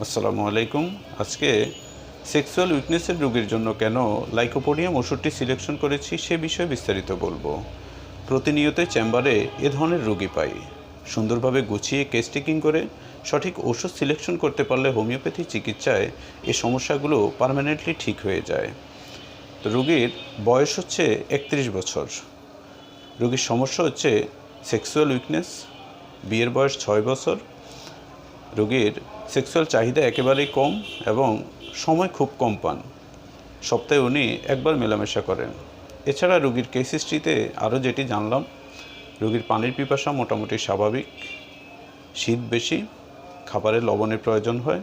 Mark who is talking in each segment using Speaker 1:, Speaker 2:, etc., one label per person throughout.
Speaker 1: আসসালামু আলাইকুম। আজকে সেক্সুয়াল উইকনেসের রোগীর জন্য কেন লাইকোপোডিয়াম ওষুধটি সিলেকশন করেছি সে বিষয়ে বিস্তারিত বলবো। প্রতিনিয়তই চেম্বারে এ ধরনের রোগী পাই। সুন্দরভাবে গুছিয়ে কেস টেকিং করে সঠিক ওষুধ সিলেকশন করতে পারলে হোমিওপ্যাথি চিকিৎসায় এই সমস্যাগুলো পার্মানেন্টলি ঠিক হয়ে যায়। তো রোগীর বয়স হচ্ছে 31 বছর। রোগীর সমস্যা হচ্ছে সেক্সুয়াল উইকনেস, বিয়ের বয়স 6 বছর। রোগীর সেক্সুয়াল চাহিদা একেবারেই কম এবং সময় খুব কম পান। সপ্তাহে উনি একবার মেলামেশা করেন। এছাড়া রোগীর কেস হিস্ট্রিতে আরও যেটি জানলাম, রোগীর পানির পিপাসা মোটামুটি স্বাভাবিক, শীত বেশি, খাবারে লবণের প্রয়োজন হয়।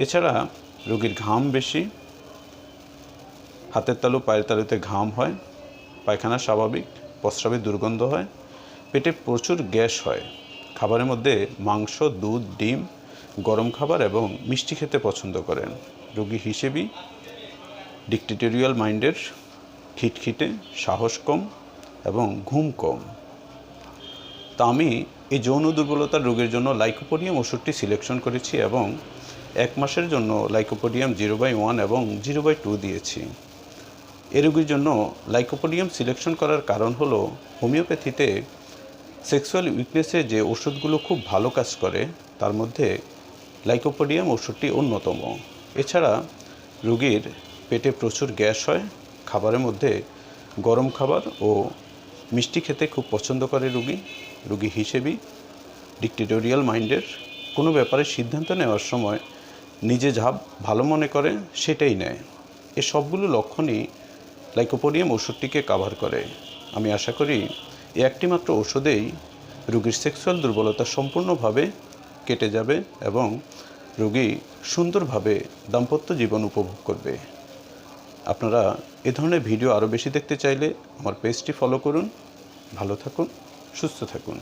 Speaker 1: এছাড়া রোগীর ঘাম বেশি, হাতের তালু পায়ের তালুতে ঘাম হয়, পায়খানা স্বাভাবিক, প্রস্রাবে দুর্গন্ধ হয়, পেটে প্রচুর গ্যাস হয়। খাবারের মধ্যে মাংস, দুধ, ডিম, গরম খাবার এবং মিষ্টি খেতে পছন্দ করেন। রোগী হিসেবেই ডিক্টেটোরিয়াল মাইন্ডের, খিটখিটে, সাহস কম এবং ঘুম কম। তা আমি এই যৌন দুর্বলতার রোগের জন্য লাইকোপোডিয়াম ওষুধটি সিলেকশন করেছি এবং 1 মাসের জন্য লাইকোপোডিয়াম 0/1 এবং 0/2 দিয়েছি। এ রোগীর জন্য লাইকোপোডিয়াম সিলেকশন করার কারণ হলো হোমিওপ্যাথিতে সেক্সুয়াল উইকনেসে যে ওষুধগুলো খুব ভালো কাজ করে তার মধ্যে লাইকোপোডিয়াম ওষুধটি অন্যতম। এছাড়া রোগীর পেটে প্রচুর গ্যাস হয়, খাবারের মধ্যে গরম খাবার ও মিষ্টি খেতে খুব পছন্দ করে রোগী হিসেবেই ডিক্টেটোরিয়াল মাইন্ডের, কোনো ব্যাপারে সিদ্ধান্ত নেওয়ার সময় নিজে যা ভালো মনে করে সেটাই নেয়। এ সবগুলো লক্ষণই লাইকোপোডিয়াম ওষুধটিকে কাভার করে। আমি আশা করি এই একটি মাত্র ওষুধেই রোগীর সেক্সুয়াল দুর্বলতা সম্পূর্ণভাবে কেটে যাবে এবং রোগী সুন্দরভাবে দাম্পত্য জীবন উপভোগ করবে। আপনারা এ ধরনের ভিডিও আরও বেশি দেখতে চাইলে আমার পেজটি ফলো করুন। ভালো থাকুন, সুস্থ থাকুন।